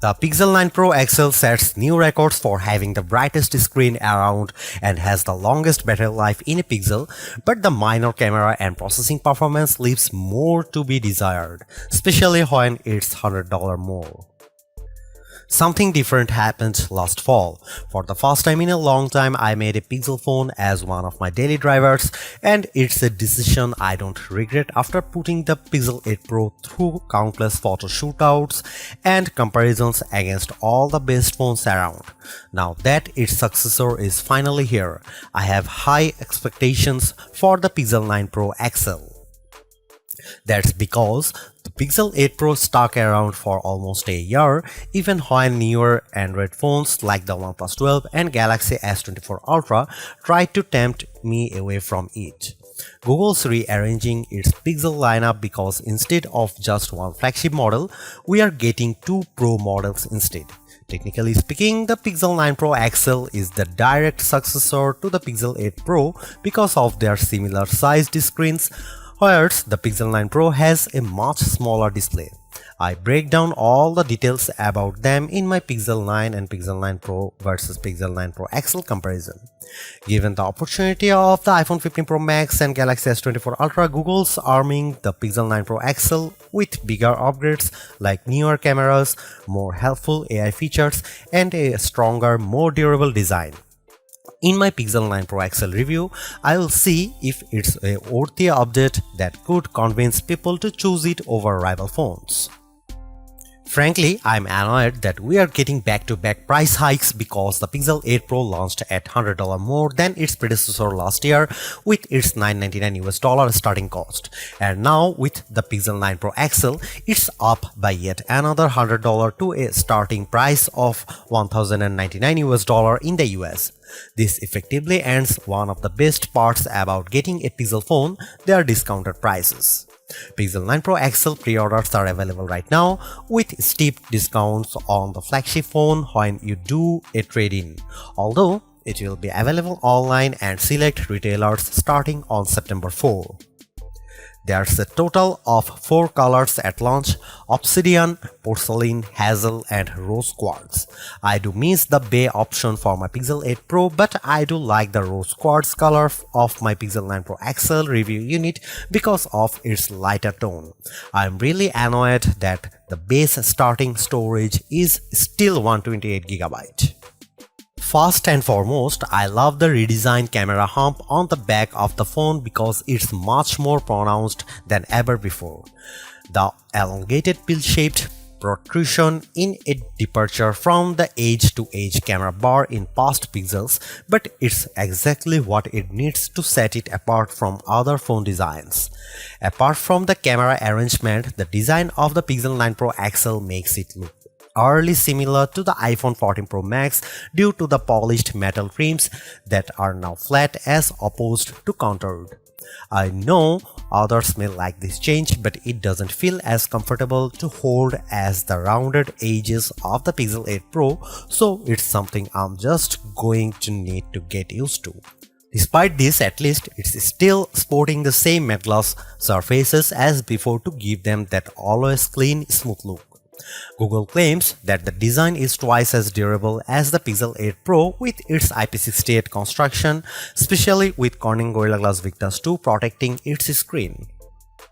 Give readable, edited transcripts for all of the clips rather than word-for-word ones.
The Pixel 9 Pro XL sets new records for having the brightest screen around and has the longest battery life in a Pixel, but the minor camera and processing performance leaves more to be desired, especially when it's $100 more. Something different happened last fall. For the first time in a long time, I made a Pixel phone as one of my daily drivers, and it's a decision I don't regret after putting the Pixel 8 Pro through countless photo shootouts and comparisons against all the best phones around. Now that its successor is finally here, I have high expectations for the Pixel 9 Pro XL. That's because the Pixel 8 Pro stuck around for almost a year, even when newer Android phones like the OnePlus 12 and Galaxy S24 Ultra tried to tempt me away from it. Google's rearranging its Pixel lineup because instead of just one flagship model, we are getting two Pro models instead. Technically speaking, the Pixel 9 Pro XL is the direct successor to the Pixel 8 Pro because of their similar sized screens, whereas the Pixel 9 Pro has a much smaller display. I break down all the details about them in my Pixel 9 and Pixel 9 Pro versus Pixel 9 Pro XL comparison. Given the opportunity of the iPhone 15 Pro Max and Galaxy S24 Ultra, Google's arming the Pixel 9 Pro XL with bigger upgrades like newer cameras, more helpful AI features, and a stronger, more durable design. In my Pixel 9 Pro XL review, I will see if it's a worthy update that could convince people to choose it over rival phones. Frankly, I'm annoyed that we are getting back-to-back price hikes because the Pixel 8 Pro launched at $100 more than its predecessor last year with its $999 starting cost. And now with the Pixel 9 Pro XL, it's up by yet another $100 to a starting price of $1,099 in the US. This effectively ends one of the best parts about getting a Pixel phone, their discounted prices. Pixel 9 Pro XL pre-orders are available right now with steep discounts on the flagship phone when you do a trade-in, although it will be available online and select retailers starting on September 4. There's a total of 4 colors at launch: Obsidian, Porcelain, Hazel, and Rose Quartz. I do miss the Bay option for my Pixel 8 Pro, but I do like the Rose Quartz color of my Pixel 9 Pro XL review unit because of its lighter tone. I'm really annoyed that the base starting storage is still 128GB. First and foremost, I love the redesigned camera hump on the back of the phone because it's much more pronounced than ever before. The elongated pill-shaped protrusion in a departure from the edge-to-edge camera bar in past Pixels, but it's exactly what it needs to set it apart from other phone designs. Apart from the camera arrangement, the design of the Pixel 9 Pro XL makes it look eerily similar to the iPhone 14 Pro Max due to the polished metal trims that are now flat as opposed to contoured. I know others may like this change, but it doesn't feel as comfortable to hold as the rounded edges of the Pixel 8 Pro, so it's something I'm just going to need to get used to. Despite this, at least it's still sporting the same matte gloss surfaces as before to give them that always clean, smooth look. Google claims that the design is twice as durable as the Pixel 8 Pro with its IP68 construction, especially with Corning Gorilla Glass Victus 2 protecting its screen.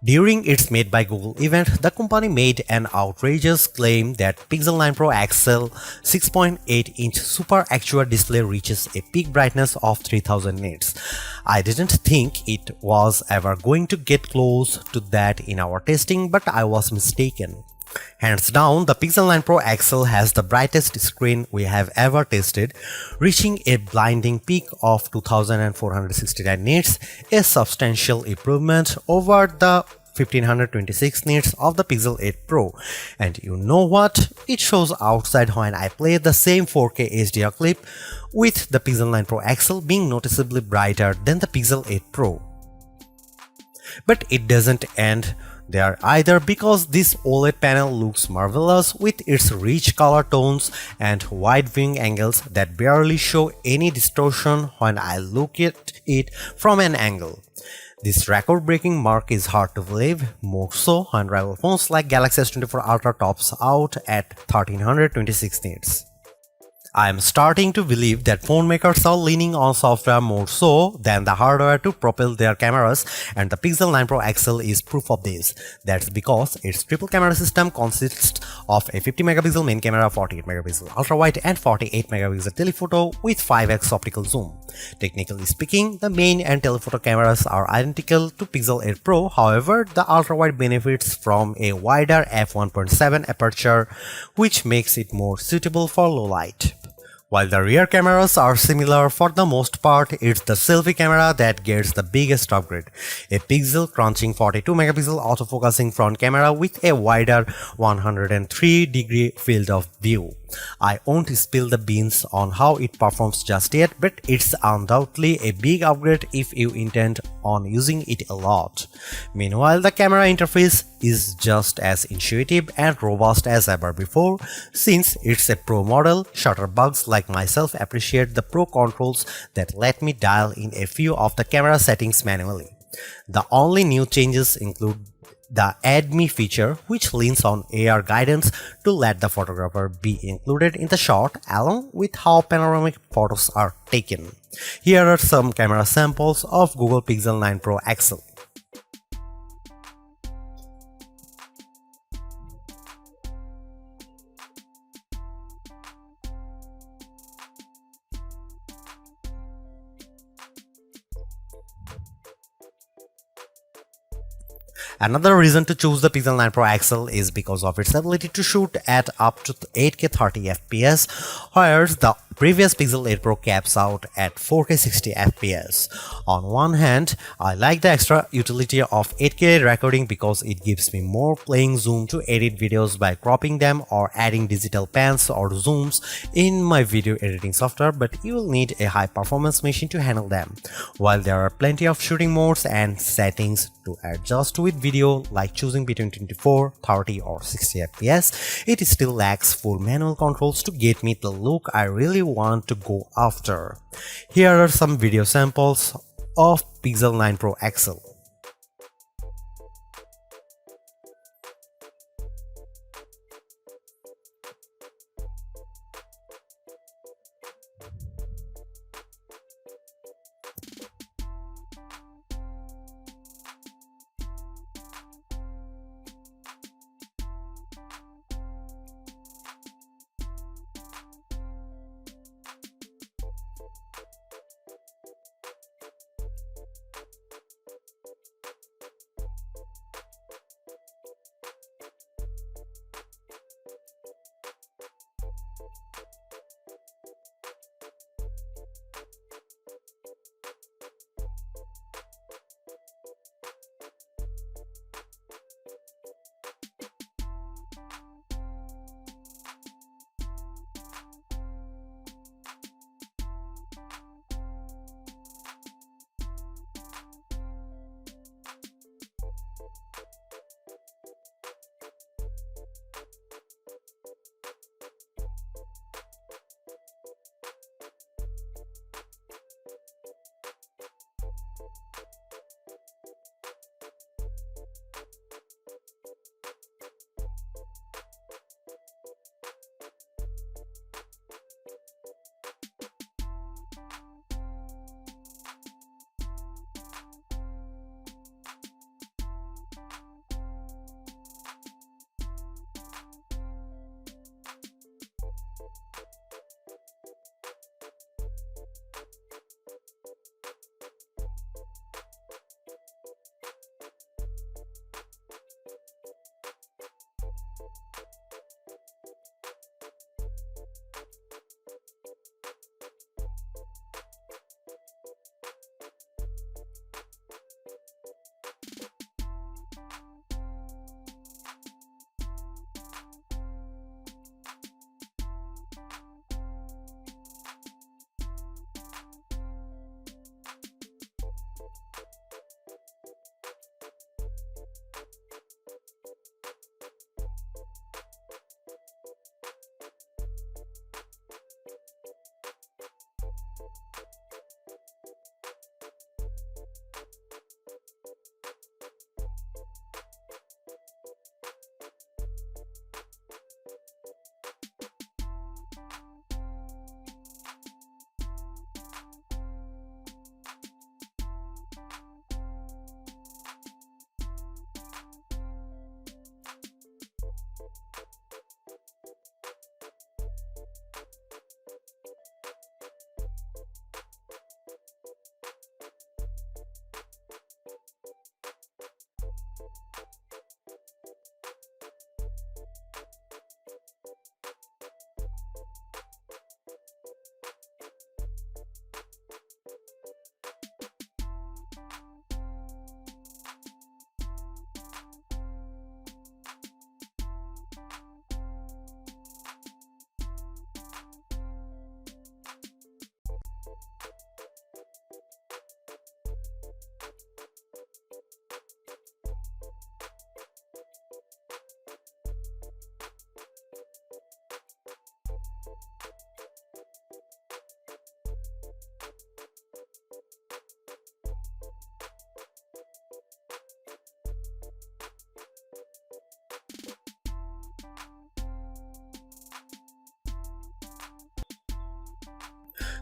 During its Made by Google event, the company made an outrageous claim that Pixel 9 Pro XL 6.8-inch Super Actua display reaches a peak brightness of 3000 nits. I didn't think it was ever going to get close to that in our testing, but I was mistaken. Hands down, the Pixel 9 Pro XL has the brightest screen we have ever tested, reaching a blinding peak of 2469 nits, a substantial improvement over the 1526 nits of the Pixel 8 Pro. And you know what? It shows outside when I play the same 4K HDR clip, with the Pixel 9 Pro XL being noticeably brighter than the Pixel 8 Pro. But it doesn't end there either, because this OLED panel looks marvelous with its rich color tones and wide viewing angles that barely show any distortion when I look at it from an angle. This record-breaking mark is hard to believe, more so when rival phones like Galaxy S24 Ultra tops out at 1326 nits. I am starting to believe that phone makers are leaning on software more so than the hardware to propel their cameras, and the Pixel 9 Pro XL is proof of this. That's because its triple camera system consists of a 50 megapixel main camera, 48 megapixel ultra wide and 48 megapixel telephoto with 5x optical zoom. Technically speaking, the main and telephoto cameras are identical to Pixel 8 Pro, however, the ultra wide benefits from a wider f1.7 aperture, which makes it more suitable for low light. While the rear cameras are similar for the most part, it's the selfie camera that gets the biggest upgrade. A pixel crunching 42 megapixel autofocusing front camera with a wider 103-degree field of view. I won't spill the beans on how it performs just yet, but it's undoubtedly a big upgrade if you intend on using it a lot. Meanwhile, the camera interface is just as intuitive and robust as ever before. Since it's a Pro model, shutterbugs like myself appreciate the Pro controls that let me dial in a few of the camera settings manually. The only new changes include the Add Me feature, which leans on AR guidance to let the photographer be included in the shot along with how panoramic photos are taken. Here are some camera samples of Google Pixel 9 Pro XL. Another reason to choose the Pixel 9 Pro XL is because of its ability to shoot at up to 8K 30 FPS, whereas the previous Pixel 8 Pro caps out at 4K 60 FPS. On one hand, I like the extra utility of 8K recording because it gives me more playing zoom to edit videos by cropping them or adding digital pans or zooms in my video editing software, but you will need a high performance machine to handle them. While there are plenty of shooting modes and settings to adjust with video, like choosing between 24, 30 or 60 FPS, it still lacks full manual controls to get me the look I really want to go after. Here are some video samples of Pixel 9 Pro XL.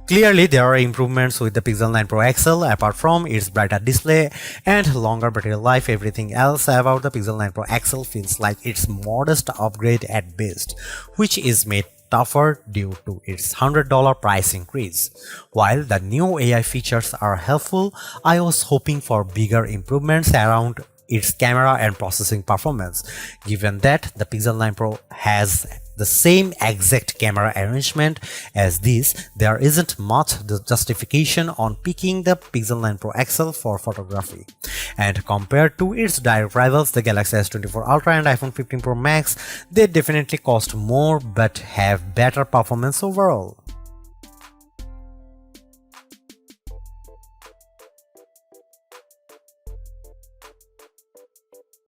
Clearly, there are improvements with the Pixel 9 Pro XL. Apart from its brighter display and longer battery life, everything else about the Pixel 9 Pro XL feels like its modest upgrade at best, which is made tougher due to its $100 price increase. While the new AI features are helpful, I was hoping for bigger improvements around its camera and processing performance. Given that the Pixel 9 Pro has the same exact camera arrangement as this, there isn't much justification on picking the Pixel 9 Pro XL for photography. And compared to its direct rivals, the Galaxy S24 Ultra and iPhone 15 Pro Max, they definitely cost more but have better performance overall.